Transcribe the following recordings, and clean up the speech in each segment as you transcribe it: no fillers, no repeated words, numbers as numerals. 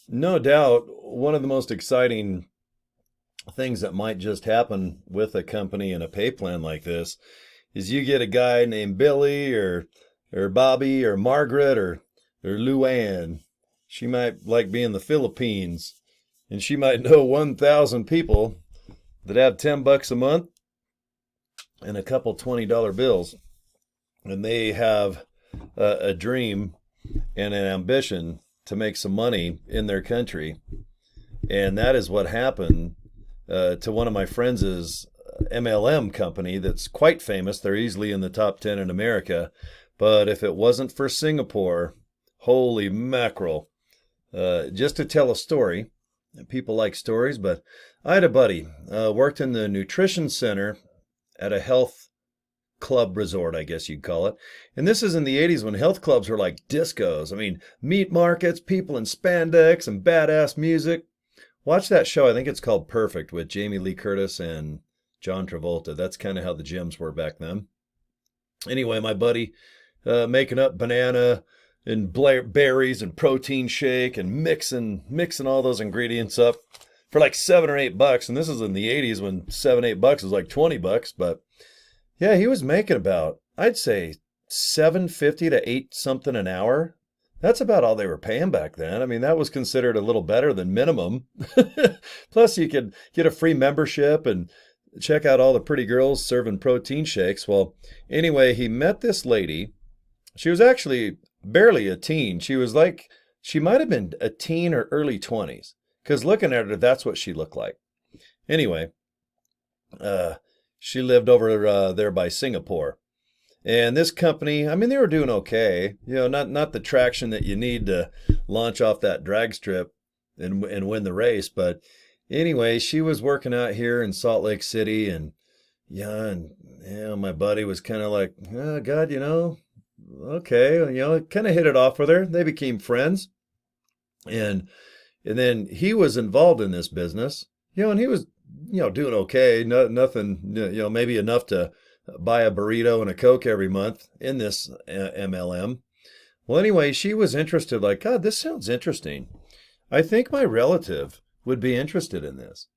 No doubt, one of the most exciting things that might just happen with a company and a pay plan like this is you get a guy named Billy or Bobby or Margaret or Luann. She might like be in the Philippines and she might know 1,000 people that have $10 a month and a couple $20 bills. And they have a dream and an ambition to make some money in their country. And that is what happened to one of my friends' MLM company that's quite famous. They're easily in the top 10 in America. But if it wasn't for Singapore, holy mackerel. Just to tell a story, people like stories, but I had a buddy, worked in the nutrition center at a health club resort, I guess you'd call it. And this is in the 80s when health clubs were like discos. I mean, meat markets, people in spandex and badass music. Watch that show. I think it's called Perfect with Jamie Lee Curtis and John Travolta. That's kind of how the gyms were back then. Anyway, my buddy making up banana and berries and protein shake and mixing all those ingredients up for like $7 or $8. And this is in the 80s when $7, $8 was like $20. But yeah, he was making about, I'd say, 7.50 to 8 something an hour. That's about all they were paying back then. I mean, that was considered a little better than minimum. Plus, you could get a free membership and check out all the pretty girls serving protein shakes. Well, anyway, he met this lady. She was actually barely a teen. She might have been a teen or early 20s, because looking at her, that's what she looked like. Anyway, she lived over there by Singapore. And this company, I mean, they were doing okay. Not the traction that you need to launch off that drag strip and win the race. But anyway, she was working out here in Salt Lake City, and my buddy was kind of like, oh, God, okay, kind of hit it off with her. They became friends, and then he was involved in this business, and he was, doing okay. Nothing, maybe enough to buy a burrito and a Coke every month in this MLM. Well, anyway, she was interested, like, God, this sounds interesting. I think my relative would be interested in this.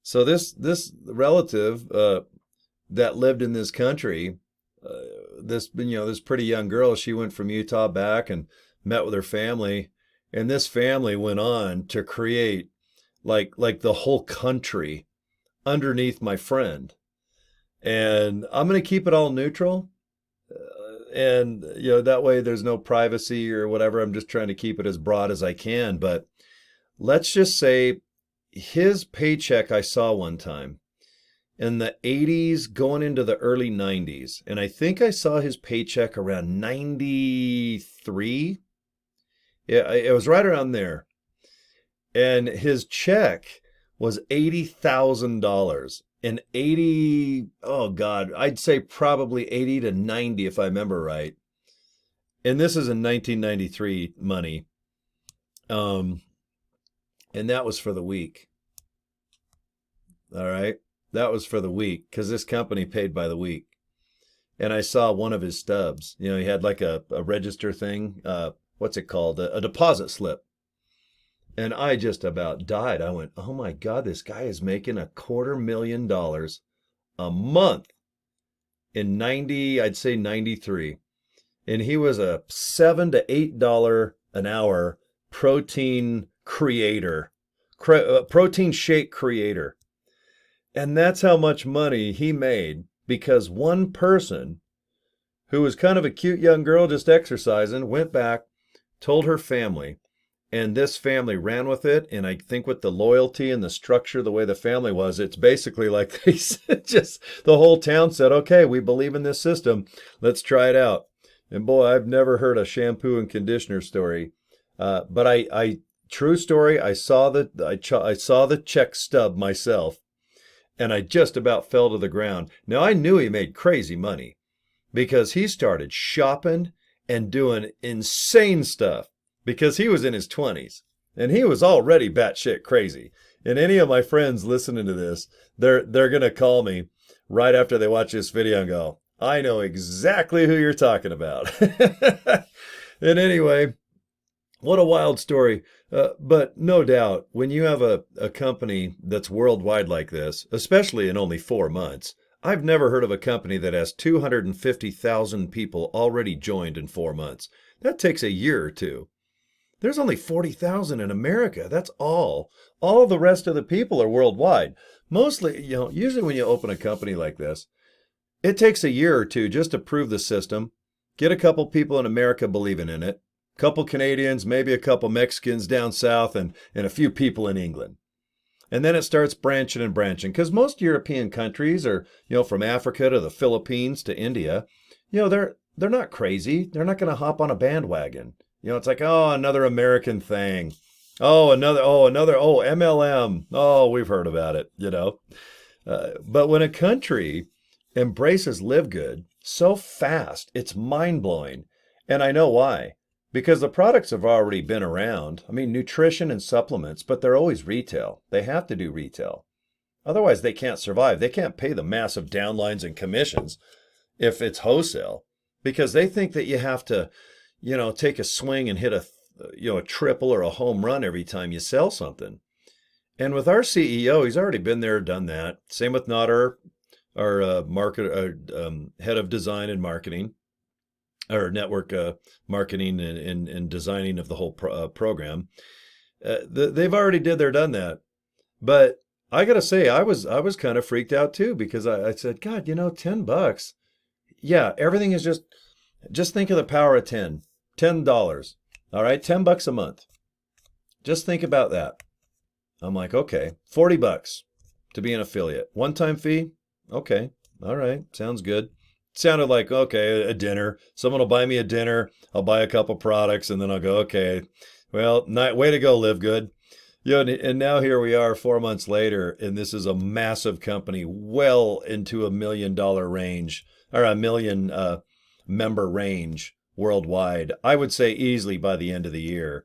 So this relative that lived in this country, this pretty young girl, she went from Utah back and met with her family, and this family went on to create like the whole country underneath my friend. And I'm going to keep it all neutral. And, that way there's no privacy or whatever. I'm just trying to keep it as broad as I can. But let's just say his paycheck I saw one time in the 80s going into the early 90s. And I think I saw his paycheck around 93. Yeah, it was right around there. And his check was $80,000. And 80, oh God, I'd say probably 80 to 90 if I remember right. And this is in 1993 money. And that was for the week. All right. That was for the week because this company paid by the week. And I saw one of his stubs. He had like a register thing. What's it called? A deposit slip. And I just about died. I went, oh my God, this guy is making $250,000 a month in I'd say 93. And he was a $7 to $8 an hour protein creator, protein shake creator. And that's how much money he made because one person who was kind of a cute young girl just exercising went back, told her family. And this family ran with it. And I think with the loyalty and the structure, the way the family was, it's basically like they just, the whole town said, okay, we believe in this system. Let's try it out. And boy, I've never heard a shampoo and conditioner story. But I true story, I saw the check stub myself and I just about fell to the ground. Now I knew he made crazy money because he started shopping and doing insane stuff. Because he was in his 20s and he was already batshit crazy. And any of my friends listening to this, they're going to call me right after they watch this video and go, I know exactly who you're talking about. And anyway, What a wild story. But no doubt, when you have a company that's worldwide like this, especially in only 4 months, I've never heard of a company that has 250,000 people already joined in 4 months. That takes a year or two. There's only 40,000 in America. That's all. All the rest of the people are worldwide. Mostly, usually when you open a company like this, it takes a year or two just to prove the system, get a couple people in America believing in it, a couple Canadians, maybe a couple Mexicans down south, and a few people in England. And then it starts branching and branching because most European countries are, from Africa to the Philippines to India, they're not crazy. They're not going to hop on a bandwagon. It's like, oh, another American thing. Oh, MLM. Oh, we've heard about it. But when a country embraces Live Good so fast, it's mind blowing. And I know why. Because the products have already been around. I mean, nutrition and supplements, but they're always retail. They have to do retail. Otherwise, they can't survive. They can't pay the massive downlines and commissions if it's wholesale because they think that you have to, take a swing and hit a triple or a home run every time you sell something. And with our CEO, he's already been there, done that. Same with Nodder, our head of design and marketing, or network marketing and designing of the whole program. They've already done that. But I gotta say, I was kind of freaked out too because I said, God, $10. Yeah, everything is just think of the power of $10. All right, $10 a month. Just think about that. I'm like, okay, $40 to be an affiliate. One-time fee? Okay, all right, sounds good. Sounded like, okay, a dinner. Someone will buy me a dinner. I'll buy a couple products, and then I'll go, okay, well, way to go, Live Good. And now here we are 4 months later, and this is a massive company, well into $1 million range, or a million member range worldwide. I would say easily by the end of the year,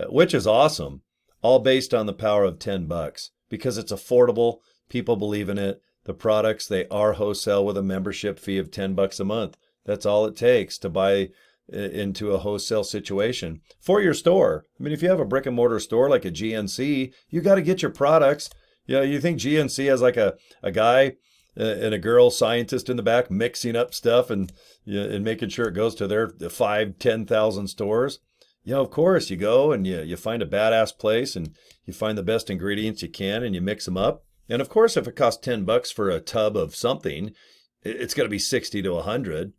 which is awesome. All based on the power of $10 because it's affordable. People believe in it. The products, they are wholesale with a membership fee of $10 a month. That's all it takes to buy into a wholesale situation for your store. I mean, if you have a brick and mortar store like a GNC, you got to get your products. You think GNC has like a guy and a girl scientist in the back mixing up stuff and making sure it goes to their 5,000-10,000 stores. Of course, you go and you find a badass place and you find the best ingredients you can and you mix them up. And of course, if it costs $10 for a tub of something, it's going to be 60 to 100.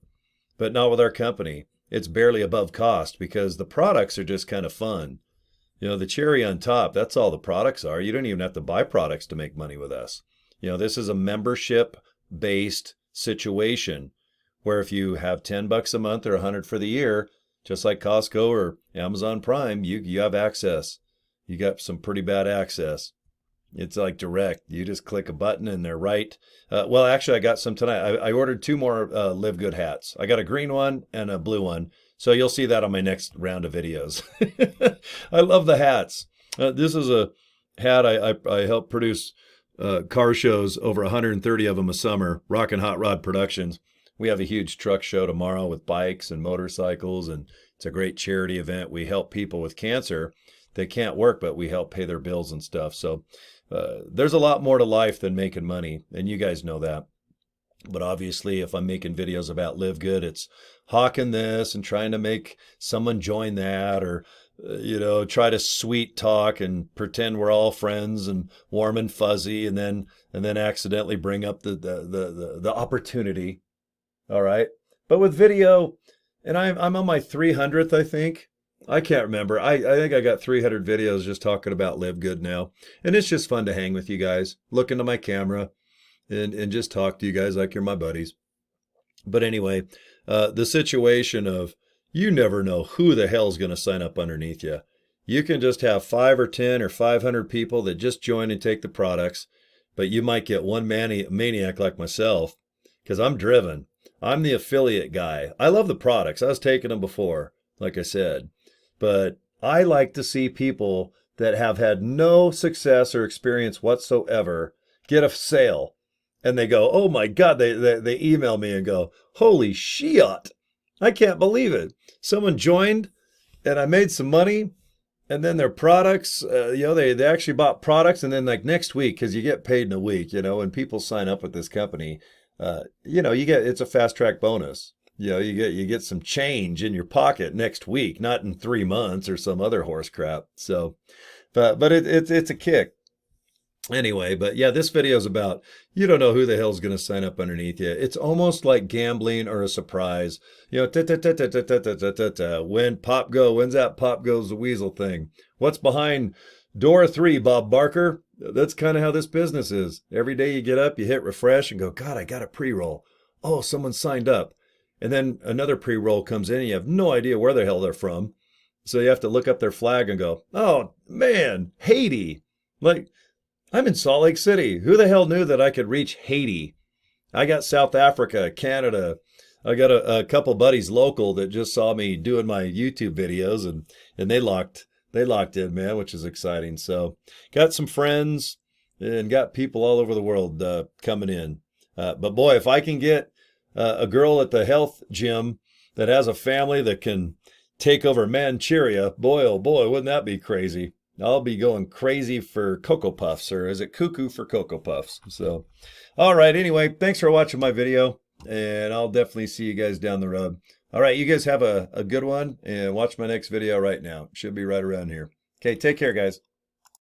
But not with our company. It's barely above cost because the products are just kind of fun. The cherry on top, that's all the products are. You don't even have to buy products to make money with us. This is a membership-based situation where if you have $10 a month or 100 for the year, just like Costco or Amazon Prime, you have access. You got some pretty bad access. It's like direct. You just click a button and they're right. Well, actually, I got some tonight. I ordered 2 more Live Good hats. I got a green one and a blue one. So you'll see that on my next round of videos. I love the hats. This is a hat I helped produce car shows, over 130 of them a summer, Rockin' Hot Rod Productions. We have a huge truck show tomorrow with bikes and motorcycles, and it's a great charity event. We help people with cancer. They can't work, but we help pay their bills and stuff. So there's a lot more to life than making money, and you guys know that. But obviously, if I'm making videos about Live Good, it's hawking this and trying to make someone join that, or try to sweet talk and pretend we're all friends and warm and fuzzy, and then accidentally bring up the opportunity. All right, but with video, and I'm on my 300th, I think. I can't remember. I think I got 300 videos just talking about Live Good now. And it's just fun to hang with you guys, look into my camera, and just talk to you guys like you're my buddies. But anyway, the situation of you never know who the hell's going to sign up underneath you. You can just have 5 or 10 or 500 people that just join and take the products, but you might get one maniac like myself because I'm driven. I'm the affiliate guy. I love the products. I was taking them before, like I said. But I like to see people that have had no success or experience whatsoever get a sale. And they go, oh my God, they email me and go, holy shit, I can't believe it. Someone joined and I made some money And then their products, they actually bought products, and then like next week, because you get paid in a week, when people sign up with this company, it's a fast track bonus. You get some change in your pocket next week, not in 3 months or some other horse crap. So, but it's a kick. Anyway, but yeah, this video is about you don't know who the hell's going to sign up underneath you. It's almost like gambling or a surprise. When pop go, when's that pop goes the weasel thing? What's behind door 3, Bob Barker? That's kind of how this business is. Every day you get up, you hit refresh and go, God, I got a pre-roll. Oh, someone signed up. And then another pre-roll comes in and you have no idea where the hell they're from. So you have to look up their flag and go, oh man, Haiti. Like, I'm in Salt Lake City. Who the hell knew that I could reach Haiti? I got South Africa, Canada. I got a couple buddies local that just saw me doing my YouTube videos and they locked in, man, which is exciting. So got some friends and got people all over the world coming in. But boy, if I can get a girl at the health gym that has a family that can take over Manchuria, boy, oh boy, wouldn't that be crazy? I'll be going crazy for Cocoa Puffs, or is it cuckoo for Cocoa Puffs? So, all right. Anyway, thanks for watching my video, and I'll definitely see you guys down the road. All right. You guys have a good one, and watch my next video right now. It should be right around here. Okay. Take care, guys.